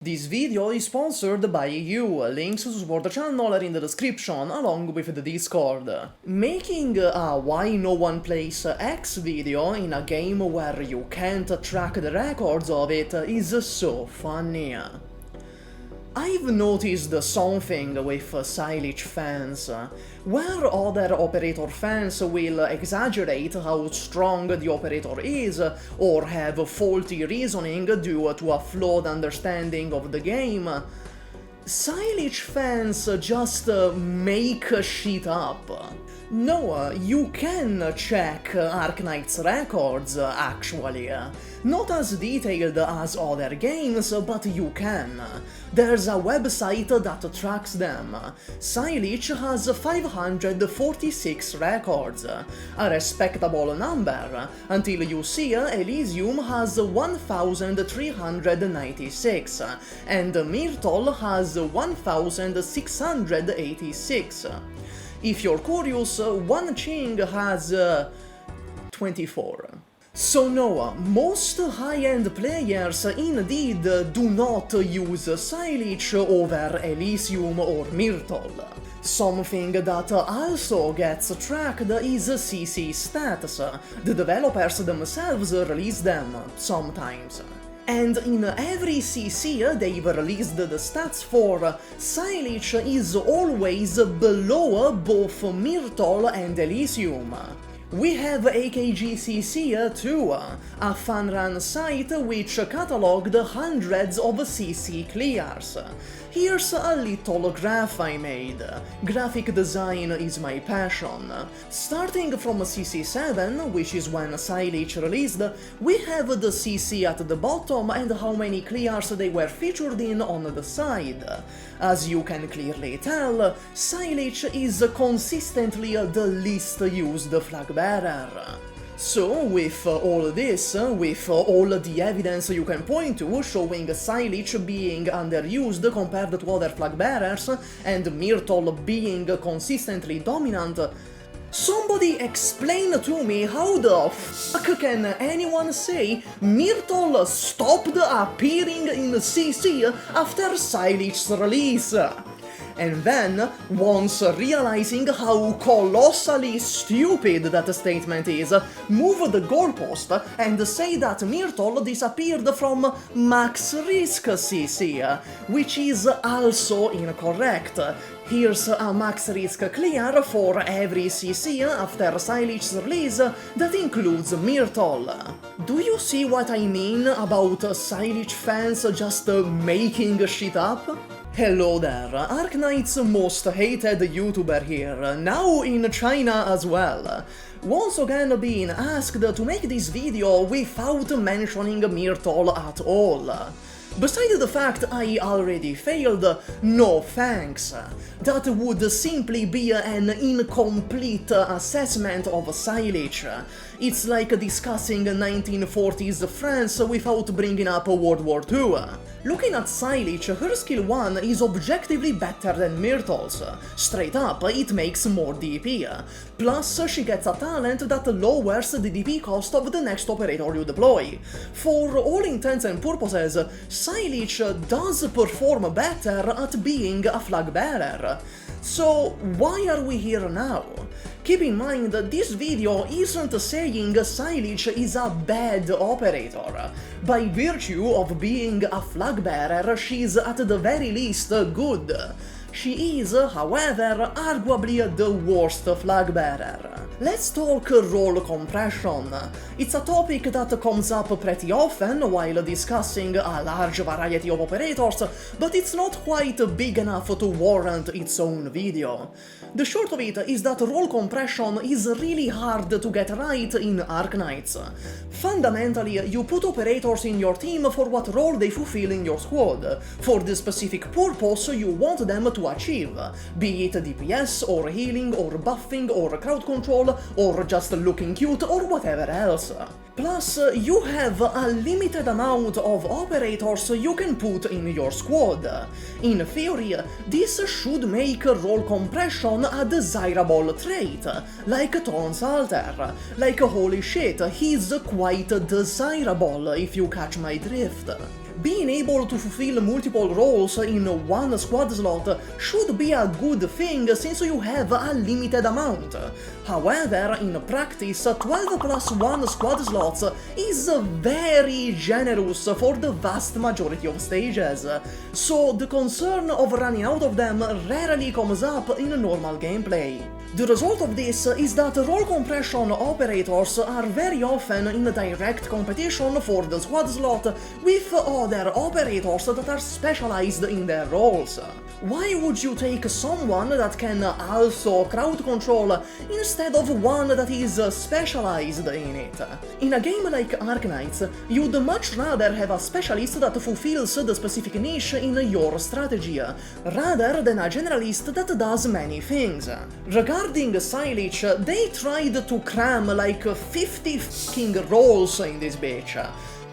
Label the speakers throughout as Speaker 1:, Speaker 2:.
Speaker 1: This video is sponsored by you, links to support the channel are in the description, along with the Discord. Making a Why No One Plays X video in a game where you can't track the records of it is so funny. I've noticed something with Saileach fans, where other operator fans will exaggerate how strong the operator is, or have faulty reasoning due to a flawed understanding of the game. Saileach fans just make shit up. No, you can check Arknights records, actually. Not as detailed as other games, but you can. There's a website that tracks them. Saileach has 546 records, a respectable number, until you see Elysium has 1396, and Myrtle has 1686. If you're curious, One Ching has 24. So no, most high-end players indeed do not use Saileach over Elysium or Myrtle. Something that also gets tracked is CC stats. The developers themselves release them, sometimes. And in every CC they've released the stats for, Saileach is always below both Myrtle and Elysium. We have AKGCC too, a fan-run site which catalogued hundreds of CC clears. Here's a little graph I made. Graphic design is my passion. Starting from CC7, which is when Saileach released, we have the CC at the bottom and how many clears they were featured in on the side. As you can clearly tell, Saileach is consistently the least used Flagbearer. So, with all this, with all the evidence you can point to showing Saileach being underused compared to other Flagbearers, and Myrtle being consistently dominant, somebody explain to me how the fuck can anyone say Myrtle stopped appearing in CC after Saileach's release? And then, once realizing how colossally stupid that statement is, move the goalpost and say that Myrtle disappeared from max risk CC, which is also incorrect. Here's a max risk clear for every CC after Saileach's release that includes Myrtle. Do you see what I mean about Saileach fans just making shit up? Hello there, Arknights' most hated YouTuber here, now in China as well. Once again being asked to make this video without mentioning Myrtle at all. Beside the fact I already failed, no thanks. That would simply be an incomplete assessment of Saileach. It's like discussing 1940s France without bringing up World War II. Looking at Saileach, her skill 1 is objectively better than Myrtle's. Straight up, it makes more DP. Plus, she gets a talent that lowers the DP cost of the next operator you deploy. For all intents and purposes, Saileach does perform better at being a Flagbearer. So why are we here now? Keep in mind, this video isn't saying Saileach is a bad operator. By virtue of being a Flagbearer, she's at the very least good. She is, however, arguably the worst Flagbearer. Let's talk role compression. It's a topic that comes up pretty often while discussing a large variety of operators, but it's not quite big enough to warrant its own video. The short of it is that role compression is really hard to get right in Arknights. Fundamentally, you put operators in your team for what role they fulfill in your squad, for the specific purpose you want them to achieve, be it DPS, or healing, or buffing, or crowd control, or just looking cute, or whatever else. Plus, you have a limited amount of operators you can put in your squad. In theory, this should make role compression a desirable trait, like Thorn's Altar. Like, holy shit, he's quite desirable if you catch my drift. being able to fulfill multiple roles in one squad slot should be a good thing since you have a limited amount. However, in practice, 12+1 squad slots is very generous for the vast majority of stages, so the concern of running out of them rarely comes up in normal gameplay. The result of this is that role compression operators are very often in direct competition for the squad slot with other operators that are specialized in their roles. Why would you take someone that can also crowd control instead of one that is specialized in it? In a game like Arknights, you'd much rather have a specialist that fulfills the specific niche in your strategy, rather than a generalist that does many things. Regarding Saileach, they tried to cram like 50 fucking roles in this bitch.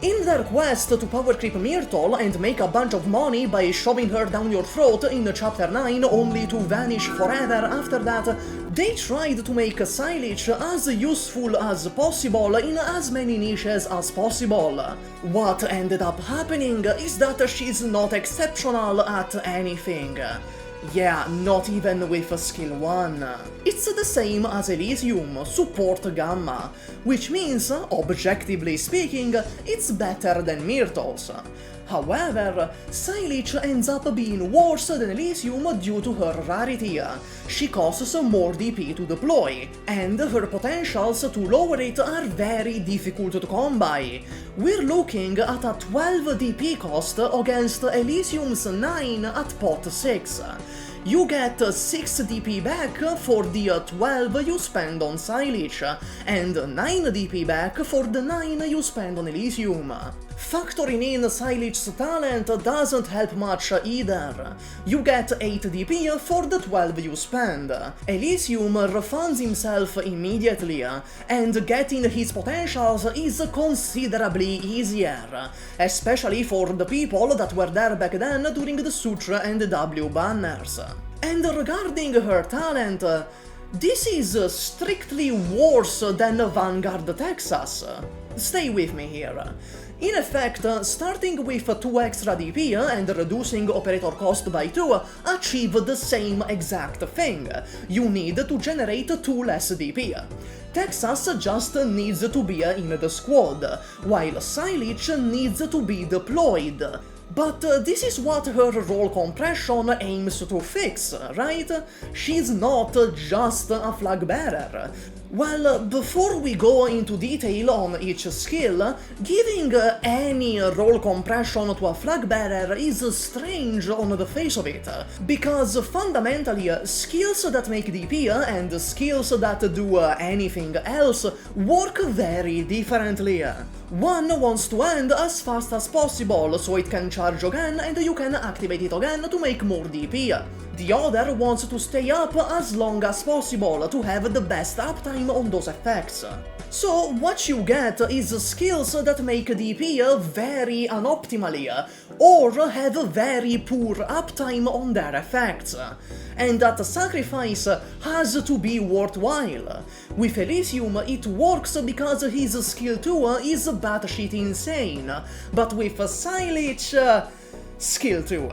Speaker 1: In their quest to power creep Myrtle and make a bunch of money by shoving her down your throat in Chapter 9 only to vanish forever after that, they tried to make Saileach as useful as possible in as many niches as possible. What ended up happening is that she's not exceptional at anything. Yeah, not even with skill 1. It's the same as Elysium, support Gamma, which means, objectively speaking, it's better than Myrtle's. However, Saileach ends up being worse than Elysium due to her rarity. She costs more DP to deploy, and her potentials to lower it are very difficult to come by. We're looking at a 12 DP cost against Elysium's 9 at pot 6. You get 6 DP back for the 12 you spend on Saileach, and 9 DP back for the 9 you spend on Elysium. Factoring in Saileach's talent doesn't help much either. You get 8 DP for the 12 you spend. Elysium refunds himself immediately, and getting his potentials is considerably easier, especially for the people that were there back then during the Sutra and W banners. And regarding her talent, this is strictly worse than Vanguard Texas. Stay with me here. In effect, starting with 2 extra DP and reducing operator cost by 2 achieve the same exact thing. You need to generate 2 less DP. Texas just needs to be in the squad, while Saileach needs to be deployed. But this is what her role compression aims to fix, right? She's not just a Flagbearer. Well, before we go into detail on each skill, giving any role compression to a Flagbearer is strange on the face of it, because fundamentally, skills that make DP and skills that do anything else work very differently. One wants to end as fast as possible, so it can charge again and you can activate it again to make more DP. The other wants to stay up as long as possible to have the best uptime on those effects. So what you get is skills that make DP very unoptimally, or have very poor uptime on their effects, and that sacrifice has to be worthwhile. With Elysium it works because his skill 2 is batshit insane, but with Saileach, skill 2.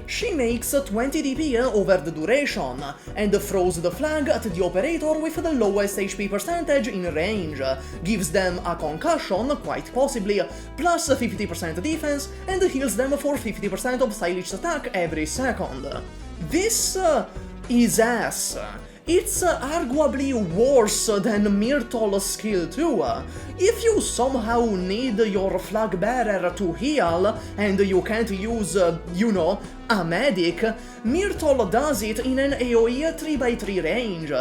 Speaker 1: She makes 20 DP over the duration, and throws the flag at the operator with the lowest HP percentage in range, gives them a concussion, quite possibly, plus 50% defense, and heals them for 50% of Saileach's attack every second. This is ass. It's arguably worse than Myrtle's skill 2. If you somehow need your Flagbearer to heal, and you can't use, a medic, Myrtle does it in an AoE 3x3 range,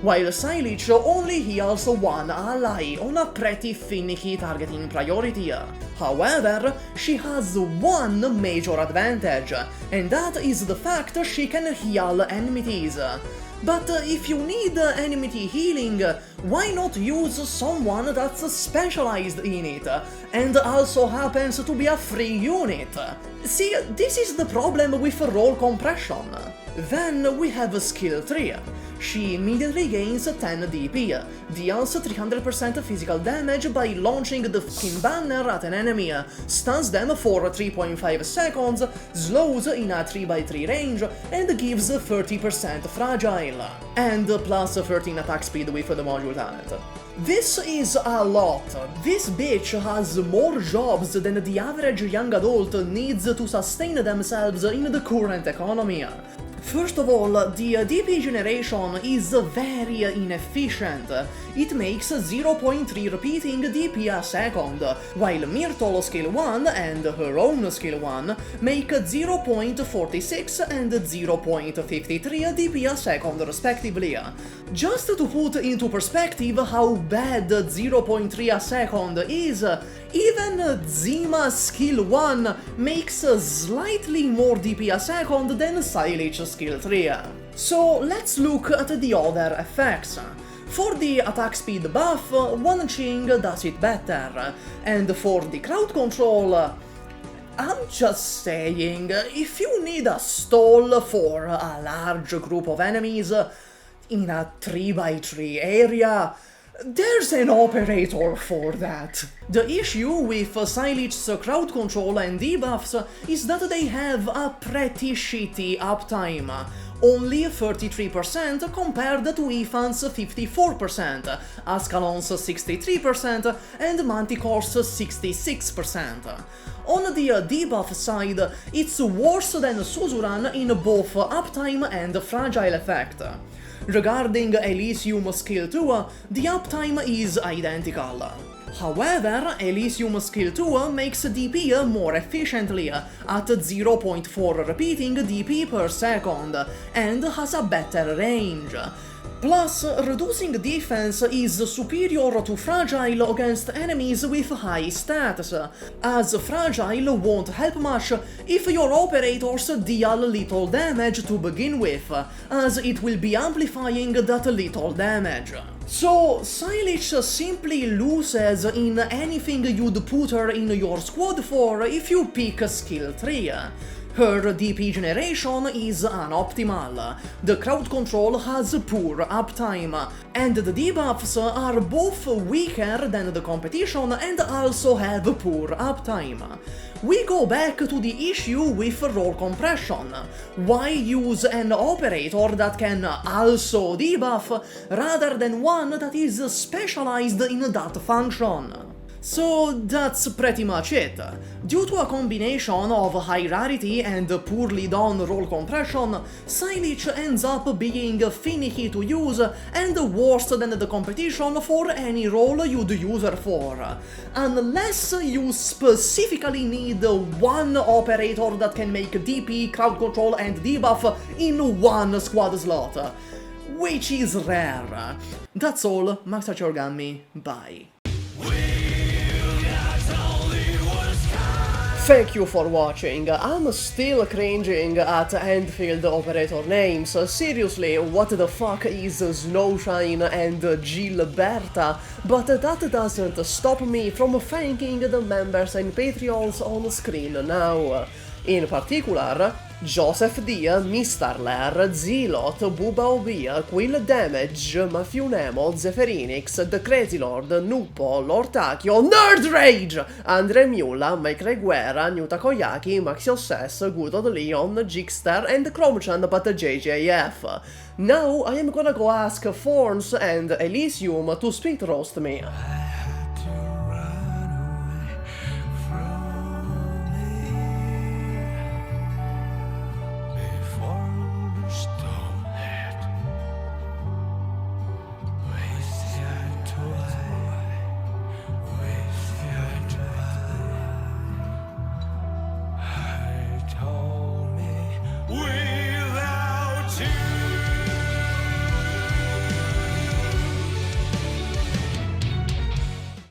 Speaker 1: while Saileach only heals one ally on a pretty finicky targeting priority. However, she has one major advantage, and that is the fact she can heal enemies. But if you need enmity healing, why not use someone that's specialized in it, and also happens to be a free unit? See, this is the problem with role compression. Then we have skill 3. she immediately gains 10 DP, deals 300% physical damage by launching the fucking banner at an enemy, stuns them for 3.5 seconds, slows in a 3x3 range, and gives 30% fragile, and plus 13 attack speed with the module talent. This is a lot. This bitch has more jobs than the average young adult needs to sustain themselves in the current economy. First of all, the DP generation is very inefficient. It makes 0.3 repeating DP a second, while Myrtle skill 1 and her own skill 1 make 0.46 and 0.53 DP a second respectively. Just to put into perspective how bad 0.3 a second is, even Zima skill 1 makes slightly more DP a second than Saileach skill 3. So let's look at the other effects. For the attack speed buff, one Ching does it better, and for the crowd control, I'm just saying, if you need a stall for a large group of enemies in a 3x3 area, there's an operator for that. The issue with Saileach's crowd control and debuffs is that they have a pretty shitty uptime. Only 33% compared to Ethan's 54%, Ascalon's 63%, and Manticore's 66%. On the debuff side, it's worse than Suzuran in both uptime and fragile effect. Regarding Elysium skill 2, the uptime is identical. However, Elysium skill 2 makes DP more efficiently, at 0.4 repeating DP per second, and has a better range. Plus, reducing defense is superior to Fragile against enemies with high stats, as Fragile won't help much if your operators deal little damage to begin with, as it will be amplifying that little damage. So, Saileach simply loses in anything you'd put her in your squad for if you pick skill 3. Her DP generation is unoptimal, the crowd control has poor uptime, and the debuffs are both weaker than the competition and also have poor uptime. We go back to the issue with role compression. Why use an operator that can also debuff rather than one that is specialized in that function? So that's pretty much it. Due to a combination of high rarity and poorly done roll compression, Saileach ends up being finicky to use and worse than the competition for any role you'd use her for. Unless you specifically need one operator that can make DP, crowd control and debuff in one squad slot, which is rare. That's all, max out your Gummy, bye. Thank you for watching. I'm still cringing at Enfield operator names. Seriously, what the fuck is Snowshine and Gilberta? But that doesn't stop me from thanking the members and Patreons on screen now. In particular, Joseph D, Mr. Lair, Zilot, Buba Obia, Quill Damage, Matthew Nemo, Zephyrinix, The Crazy Lord, Nupo, Lord Takio, Nerd Rage, Andre Mula, Mike Reguera, Nuta Koyaki, Maxi Ossess, Good Old Leon, Jigster, and Chromchan but JJF. Now I am gonna go ask Thorns and Elysium to spit roast me.